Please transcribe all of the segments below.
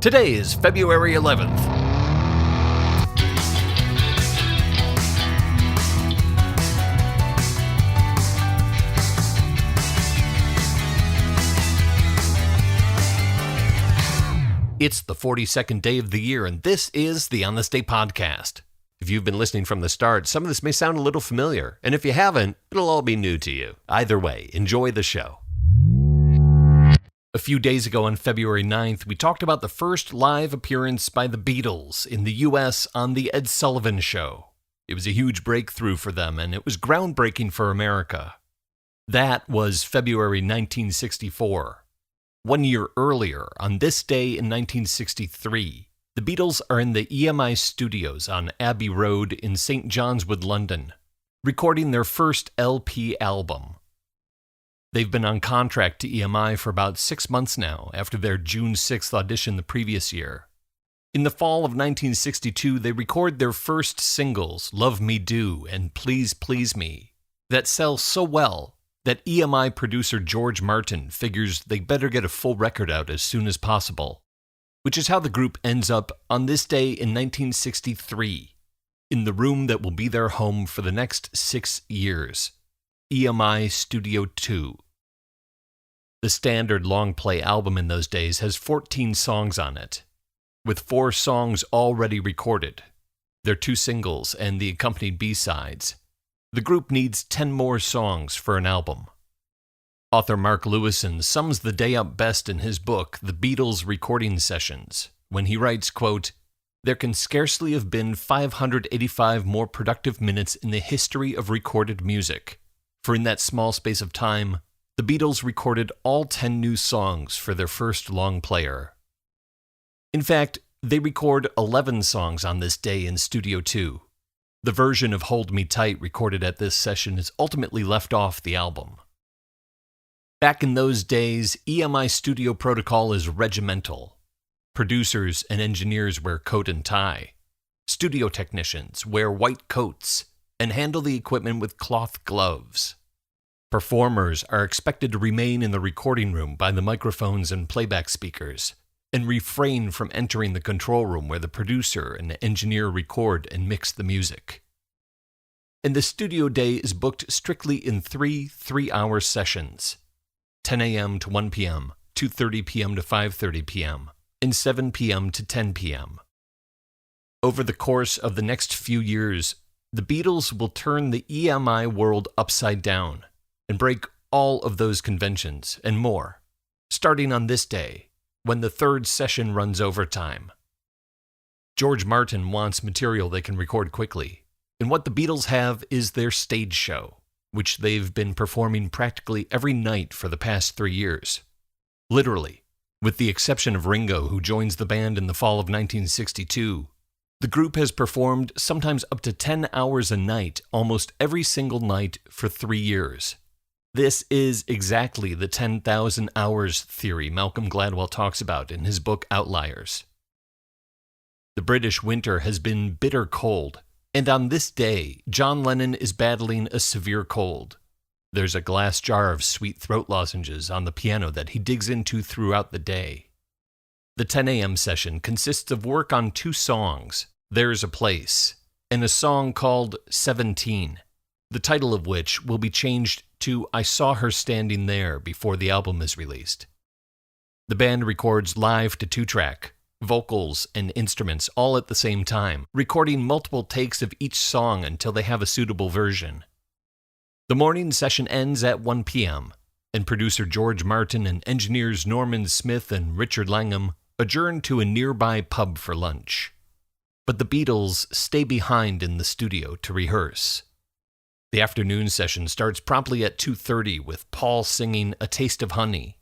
Today is February 11th. It's the 42nd day of the year, and this is the On This Day podcast. If you've been listening from the start, some of this may sound a little familiar, and if you haven't, it'll all be new to you. Either way, enjoy the show. A few days ago on February 9th, we talked about the first live appearance by the Beatles in the U.S. on The Ed Sullivan Show. It was a huge breakthrough for them, and it was groundbreaking for America. That was February 1964. 1 year earlier, on this day in 1963, the Beatles are in the EMI studios on Abbey Road in St. John's Wood, London, recording their first LP album. They've been on contract to EMI for about 6 months now, after their June 6th audition the previous year. In the fall of 1962, they record their first singles, Love Me Do and Please Please Me, that sell so well that EMI producer George Martin figures they better get a full record out as soon as possible, which is how the group ends up on this day in 1963, in the room that will be their home for the next 6 years, EMI Studio 2. The standard long-play album in those days has 14 songs on it, with 4 songs already recorded, their 2 singles and the accompanied B-sides. The group needs 10 more songs for an album. Author Mark Lewison sums the day up best in his book, The Beatles Recording Sessions, when he writes, quote, "There can scarcely have been 585 more productive minutes in the history of recorded music, for in that small space of time, the Beatles recorded all 10 new songs for their first long player." In fact, they record 11 songs on this day in Studio 2. The version of Hold Me Tight recorded at this session is ultimately left off the album. Back in those days, EMI studio protocol is regimental. Producers and engineers wear coat and tie. Studio technicians wear white coats and handle the equipment with cloth gloves. Performers are expected to remain in the recording room by the microphones and playback speakers, and refrain from entering the control room where the producer and the engineer record and mix the music. And the studio day is booked strictly in 3 3-hour sessions, 10 a.m. to 1 p.m., 2:30 p.m. to 5:30 p.m., and 7 p.m. to 10 p.m. Over the course of the next few years, the Beatles will turn the EMI world upside down and break all of those conventions and more, starting on this day, when the 3rd session runs overtime. George Martin wants material they can record quickly, and what the Beatles have is their stage show, which they've been performing practically every night for the past 3 years. Literally, with the exception of Ringo, who joins the band in the fall of 1962, the group has performed sometimes up to 10 hours a night almost every single night for 3 years. This is exactly the 10,000 hours theory Malcolm Gladwell talks about in his book Outliers. The British winter has been bitter cold, and on this day, John Lennon is battling a severe cold. There's a glass jar of sweet throat lozenges on the piano that he digs into throughout the day. The 10 a.m. session consists of work on 2 songs, There's a Place, and a song called 17, the title of which will be changed to I Saw Her Standing There before the album is released. The band records live to 2-track, vocals and instruments all at the same time, recording multiple takes of each song until they have a suitable version. The morning session ends at 1 p.m., and producer George Martin and engineers Norman Smith and Richard Langham adjourn to a nearby pub for lunch. But the Beatles stay behind in the studio to rehearse. The afternoon session starts promptly at 2:30 with Paul singing A Taste of Honey.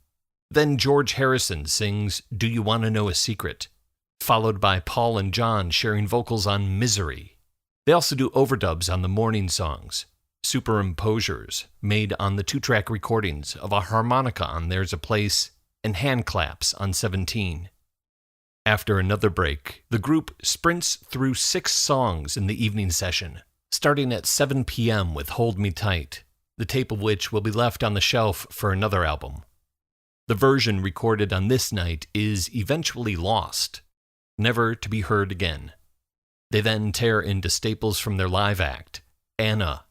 Then George Harrison sings Do You Want to Know a Secret, followed by Paul and John sharing vocals on Misery. They also do overdubs on the morning songs, superimposures made on the 2-track recordings of a harmonica on There's a Place, and hand claps on 17. After another break, the group sprints through 6 songs in the evening session, starting at 7 p.m. with Hold Me Tight, the tape of which will be left on the shelf for another album. The version recorded on this night is eventually lost, never to be heard again. They then tear into staples from their live act, Anna,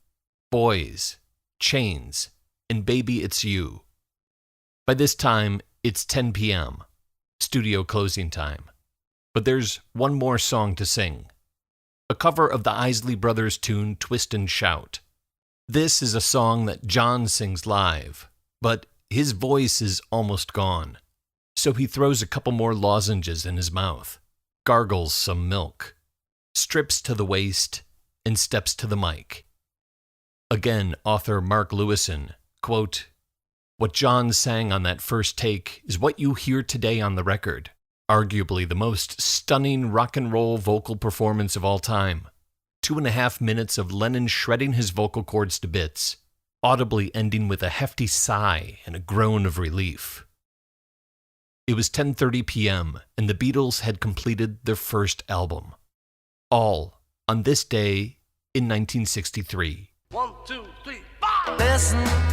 Boys, Chains, and Baby It's You. By this time, it's 10 p.m., studio closing time. But there's one more song to sing. A cover of the Isley Brothers tune Twist and Shout. This is a song that John sings live, but his voice is almost gone. So he throws a couple more lozenges in his mouth, gargles some milk, strips to the waist, and steps to the mic. Again, author Mark Lewison, quote, "What John sang on that first take is what you hear today on the record, arguably the most stunning rock and roll vocal performance of all time. 2.5 minutes of Lennon shredding his vocal cords to bits, audibly ending with a hefty sigh and a groan of relief." It was 10:30 p.m., and the Beatles had completed their first album. All on this day in 1963. 1, 2, 3, 4. Listen